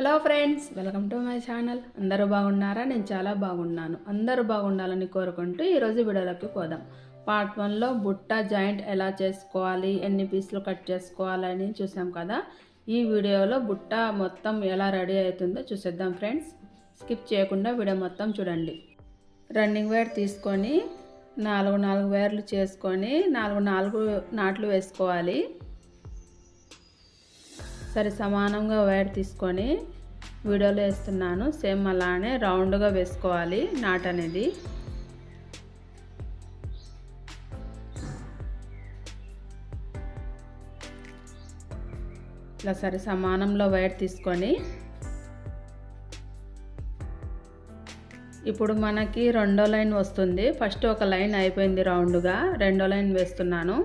Hello friends, welcome to my channel. అందరూ బాగున్నారా? నేను చాలా బాగున్నాను. అందరూ బాగుండాలని కోరుకుంటూ ఈరోజు వీడియోలోకి పోదాం. పార్ట్ 1లో బుట్ట జాయింట్ ఎలా చేసుకోవాలి, ఎన్ని పీసులు కట్ చేసుకోవాలని చూసాం కదా. ఈ వీడియోలో బుట్ట మొత్తం ఎలా రెడీ అవుతుందో చూసేద్దాం ఫ్రెండ్స్. స్కిప్ చేయకుండా వీడియో మొత్తం చూడండి. రన్నింగ్ వైర్ తీసుకొని 4 వైర్లు చేసుకొని 4 నాట్లు వేసుకోవాలి. సరే సమానంగా వైర్ తీసుకొని వీడియోలో వేస్తున్నాను. సేమ్ అలానే రౌండ్గా వేసుకోవాలి నాట్ అనేది. ఇలా సరే సమానంలో వైర్ తీసుకొని ఇప్పుడు మనకి రెండో లైన్ వస్తుంది. ఫస్ట్ ఒక లైన్ అయిపోయింది రౌండ్గా, రెండో లైన్ వేస్తున్నాను.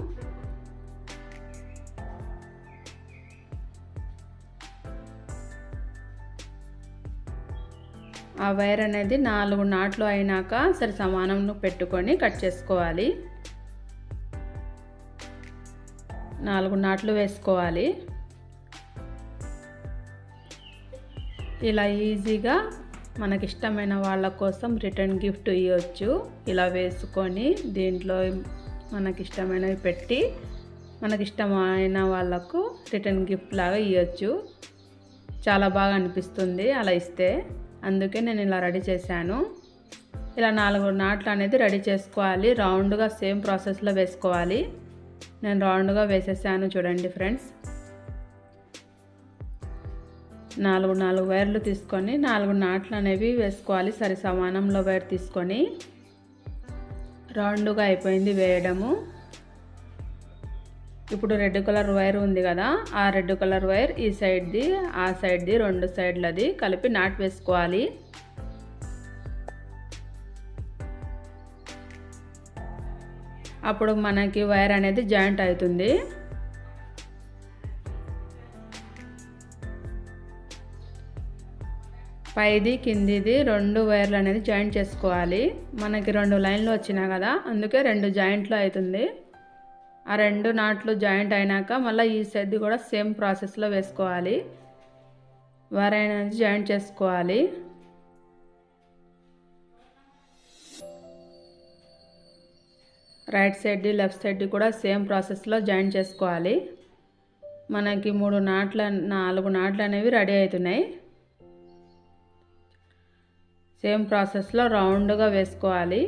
ఆ వైర్ అనేది 4 నాట్లు అయినాక సరి సమానంలో పెట్టుకొని కట్ చేసుకోవాలి. 4 నాట్లు వేసుకోవాలి. ఇలా ఈజీగా మనకిష్టమైన వాళ్ళ కోసం రిటర్న్ గిఫ్ట్ ఇవ్వచ్చు. ఇలా వేసుకొని దీంట్లో మనకిష్టమైనవి పెట్టి మనకిష్టమైన వాళ్ళకు రిటర్న్ గిఫ్ట్ లాగా ఇవ్వచ్చు. చాలా బాగా అనిపిస్తుంది అలా ఇస్తే. అందుకే నేను ఇలా రెడీ చేశాను. ఇలా 4 నాట్లు అనేది రెడీ చేసుకోవాలి. రౌండ్గా సేమ్ ప్రాసెస్లో వేసుకోవాలి. నేను రౌండ్గా వేసేసాను చూడండి ఫ్రెండ్స్. 4 వైర్లు తీసుకొని 4 నాట్లు అనేవి వేసుకోవాలి. సరి సమానంలో వైర్ తీసుకొని రౌండ్గా అయిపోయింది వేయడము. ఇప్పుడు రెడ్ కలర్ వైర్ ఉంది కదా, ఆ రెడ్ కలర్ వైర్ ఈ సైడ్ది ఆ సైడ్ది 2 సైడ్లది కలిపి నాట్ వేసుకోవాలి. అప్పుడు మనకి వైర్ అనేది జాయింట్ అవుతుంది. పైది కిందిది 2 వైర్లు అనేది జాయింట్ చేసుకోవాలి. మనకి 2 లైన్లు వచ్చినాయి కదా, అందుకే 2 జాయింట్లు అవుతుంది. ఆ 2 నాట్లు జాయింట్ అయినాక మళ్ళీ ఈ సైడ్ కూడా సేమ్ ప్రాసెస్లో వేసుకోవాలి. వైర్ అనేది జాయింట్ చేసుకోవాలి. రైట్ సైడ్ లెఫ్ట్ సైడ్ కూడా సేమ్ ప్రాసెస్లో జాయింట్ చేసుకోవాలి. మనకి 4 నాట్లు అనేవి రెడీ అవుతున్నాయి. సేమ్ ప్రాసెస్లో రౌండ్గా వేసుకోవాలి.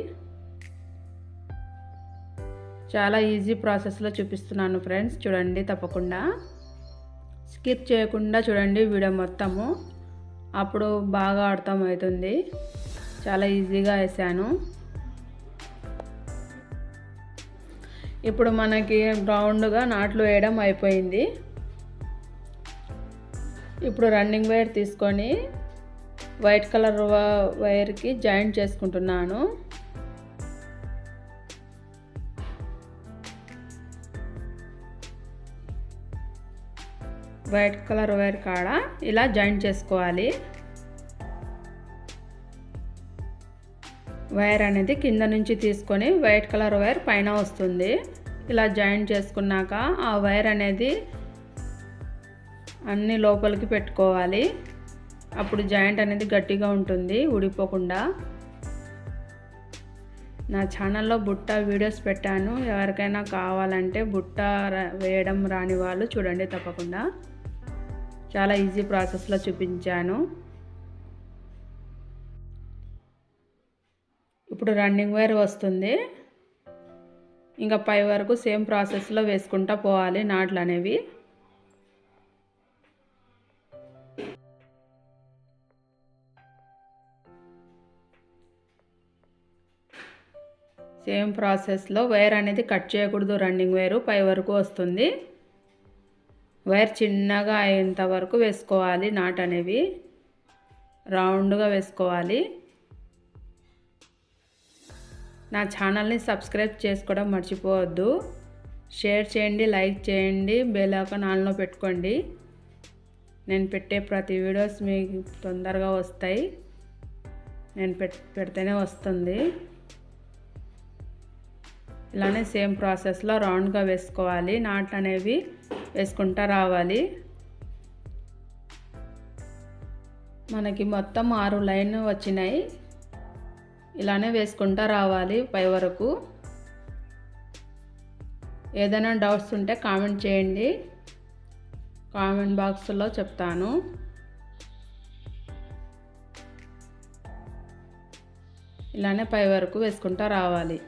చాలా ఈజీ ప్రాసెస్లో చూపిస్తున్నాను ఫ్రెండ్స్, చూడండి తప్పకుండా స్కిప్ చేయకుండా చూడండి వీడియో మొత్తము. అప్పుడు బాగా అర్థమవుతుంది. చాలా ఈజీగా వేసాను. ఇప్పుడు మనకి రౌండ్గా నాట్లు వేయడం అయిపోయింది. ఇప్పుడు రన్నింగ్ వైర్ తీసుకొని వైట్ కలర్ వైర్కి జాయింట్ చేసుకుంటున్నాను. వైట్ కలర్ వైర్ కాడ ఇలా జాయింట్ చేసుకోవాలి. వైర్ అనేది కింద నుంచి తీసుకొని వైట్ కలర్ వైర్ పైన వస్తుంది. ఇలా జాయింట్ చేసుకున్నాక ఆ వైర్ అనేది అన్ని లోపలికి పెట్టుకోవాలి. అప్పుడు జాయింట్ అనేది గట్టిగా ఉంటుంది, ఊడిపోకుండా. నా ఛానల్లో బుట్ట వీడియోస్ పెట్టాను. ఎవరికైనా కావాలంటే బుట్ట వేయడం రాని వాళ్ళు చూడండి తప్పకుండా. చాలా ఈజీ ప్రాసెస్లో చూపించాను. ఇప్పుడు రన్నింగ్ వైర్ వస్తుంది. ఇంకా పై వరకు సేమ్ ప్రాసెస్లో వేసుకుంటూ పోవాలి నాట్లు అనేవి. సేమ్ ప్రాసెస్లో వైర్ అనేది కట్ చేయకూడదు. రన్నింగ్ వైరు పై వరకు వస్తుంది. వైర్ చిన్నగా అయ్యేంత వరకు వేసుకోవాలి. నాట్ అనేవి రౌండ్గా వేసుకోవాలి. నా ఛానల్ని సబ్స్క్రైబ్ చేసుకోవడం మర్చిపోవద్దు. షేర్ చేయండి, లైక్ చేయండి, బెల్ ఐకాన్ ఆన్లో పెట్టుకోండి. నేను పెట్టే ప్రతి వీడియోస్ మీకు తొందరగా వస్తాయి. నేను పెడితేనే వస్తుంది. ఇలానే సేమ్ ప్రాసెస్లో రౌండ్గా వేసుకోవాలి. నాట్లు అనేవి వేసుకుంటూ రావాలి. మనకి మొత్తం 6 లైన్ వచ్చినాయి. ఇలానే వేసుకుంటూ రావాలి పై వరకు. ఏదైనా డౌట్స్ ఉంటే కామెంట్ చేయండి, కామెంట్ బాక్స్లో చెప్తాను. ఇలానే పై వరకు వేసుకుంటూ రావాలి.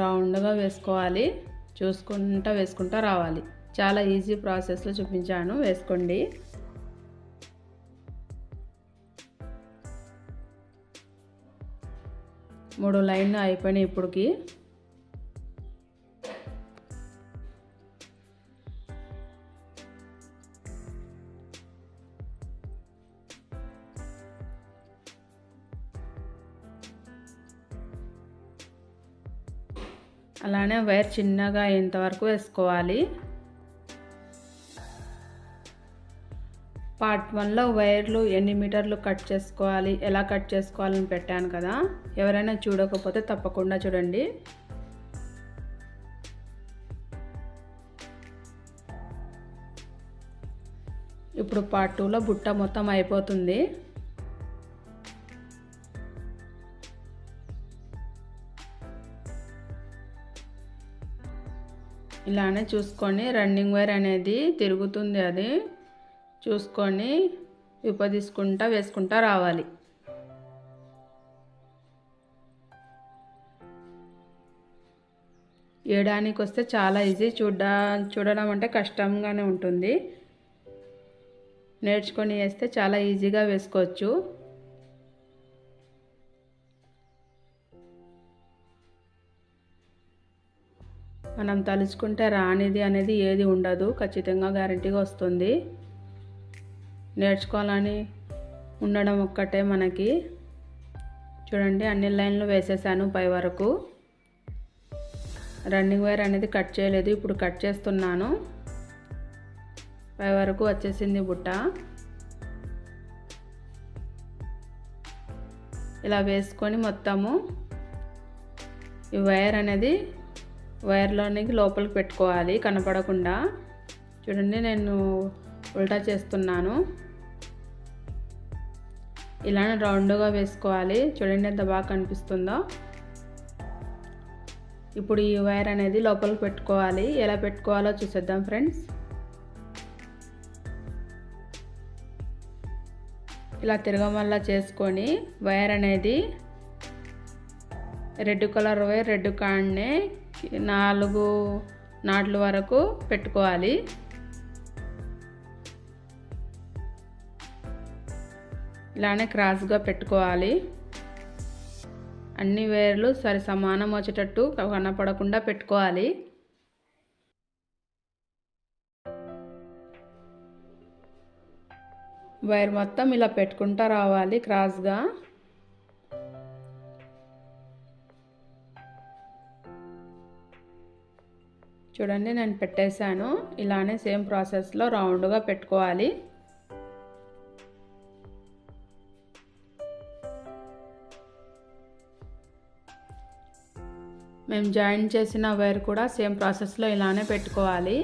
రౌండ్గా వేసుకోవాలి, చూసుకుంటూ వేసుకుంటూ రావాలి. చాలా ఈజీ ప్రాసెస్లో చూపించాను, వేసుకోండి. మూడు లైన్లు అయిపోయినాయి ఇప్పటికి. అలానే వైర్ చిన్నగా అయ్యేంత వరకు వేసుకోవాలి. పార్ట్ 1లో వైర్లు ఎన్ని మీటర్లు కట్ చేసుకోవాలి, ఎలా కట్ చేసుకోవాలని పెట్టాను కదా. ఎవరైనా చూడకపోతే తప్పకుండా చూడండి. ఇప్పుడు పార్ట్ 2లో బుట్ట మొత్తం అయిపోతుంది. ఇలానే చూసుకొని రన్నింగ్ వైర్ అనేది తిరుగుతుంది, అది చూసుకొని విప్పదీసుకుంటా వేసుకుంటా రావాలి. వేయడానికి వస్తే చాలా ఈజీ, చూడడం అంటే కష్టంగానే ఉంటుంది. నేర్చుకొని వేస్తే చాలా ఈజీగా వేసుకోవచ్చు. మనం తలుచుకుంటే రానిది అనేది ఏది ఉండదు, ఖచ్చితంగా గ్యారెంటీగా వస్తుంది. నేర్చుకోవాలని ఉండడం ఒక్కటే మనకి. చూడండి, అన్ని లైన్లు వేసేసాను పై వరకు. రన్నింగ్ వైర్ అనేది కట్ చేయలేదు, ఇప్పుడు కట్ చేస్తున్నాను. పై వరకు వచ్చేసింది బుట్ట. ఇలా వేసుకొని మొత్తము ఈ వైర్ అనేది వైర్లోనికి లోపలికి పెట్టుకోవాలి, కనపడకుండా. చూడండి, నేను ఉల్టా చేస్తున్నాను. ఇలానే రౌండ్గా వేసుకోవాలి. చూడండి ఎంత బాగా కనిపిస్తుందో. ఇప్పుడు ఈ వైర్ అనేది లోపలికి పెట్టుకోవాలి. ఎలా పెట్టుకోవాలో చూసేద్దాం ఫ్రెండ్స్. ఇలా తిరగమల్లా చేసుకొని వైర్ అనేది రెడ్ కలర్ వైర్ రెడ్ కాడనే 4 నాట్ల వరకు పెట్టుకోవాలి. ఇలానే క్రాస్గా పెట్టుకోవాలి. అన్ని వైర్లు సరి సమానం వచ్చేటట్టు కనపడకుండా పెట్టుకోవాలి. వైర్ మొత్తం ఇలా పెట్టుకుంటూ రావాలి క్రాస్గా. చూడండి, నేను పెట్టేశాను. ఇలానే సేమ్ ప్రాసెస్లో రౌండ్గా పెట్టుకోవాలి. మేము జాయిన్ చేసిన వైర్ కూడా సేమ్ ప్రాసెస్లో ఇలానే పెట్టుకోవాలి.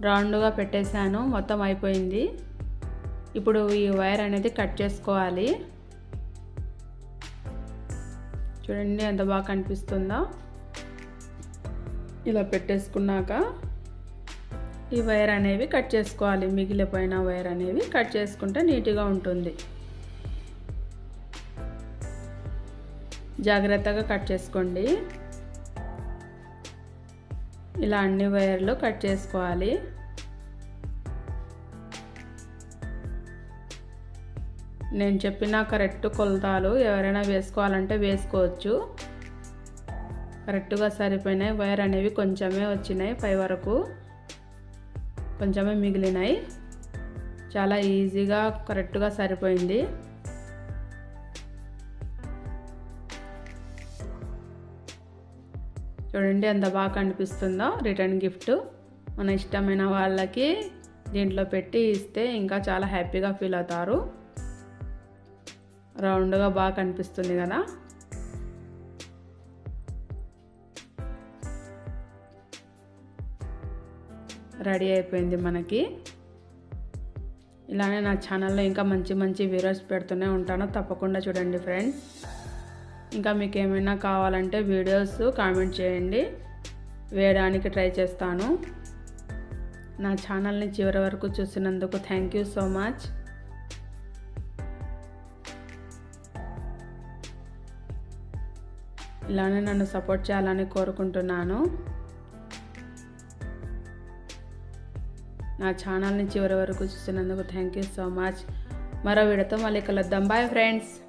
రౌండ్గా పెట్టేశాను, మొత్తం అయిపోయింది. ఇప్పుడు ఈ వైర్ అనేది కట్ చేసుకోవాలి. చూడండి ఎంత బాగా కనిపిస్తుందో. ఇలా పెట్టేసుకున్నాక ఈ వైర్ అనేవి కట్ చేసుకోవాలి. మిగిలిపోయిన వైర్ అనేవి కట్ చేసుకుంటే నీట్గా ఉంటుంది. జాగ్రత్తగా కట్ చేసుకోండి. ఇలా అన్ని వైర్లు కట్ చేసుకోవాలి. నేను చెప్పిన కరెక్ట్ కొలతలు ఎవరైనా వేసుకోవాలంటే వేసుకోవచ్చు. కరెక్ట్గా సరిపోయినాయి. వైర్ అనేవి కొంచెమే వచ్చినాయి, పై వరకు కొంచెమే మిగిలినాయి. చాలా ఈజీగా కరెక్ట్గా సరిపోయింది. చూడండి ఎంత బాగా కనిపిస్తుందో. రిటర్న్ గిఫ్ట్ మన ఇష్టమైన వాళ్ళకి దీంట్లో పెట్టి ఇస్తే ఇంకా చాలా హ్యాపీగా ఫీల్ అవుతారు. రౌండ్గా బాగా కనిపిస్తుంది కదా. రెడీ అయిపోయింది మనకి. ఇలానే నా ఛానల్లో ఇంకా మంచి మంచి వీడియోస్ పెడుతూనే ఉంటాను, తప్పకుండా చూడండి ఫ్రెండ్స్. ఇంకా మీకు ఏమైనా కావాలంటే వీడియోస్ కామెంట్ చేయండి, వేయడానికి ట్రై చేస్తాను. నా ఛానల్ని చివరి వరకు చూసినందుకు థ్యాంక్ యూ సో మచ్. ఇలానే నన్ను సపోర్ట్ చేయాలని కోరుకుంటున్నాను. నా ఛానల్ని చివరి వరకు చూసినందుకు థ్యాంక్ యూ సో మచ్. మరో వీడియోతో మళ్ళీ కలుద్దాం. Bye friends.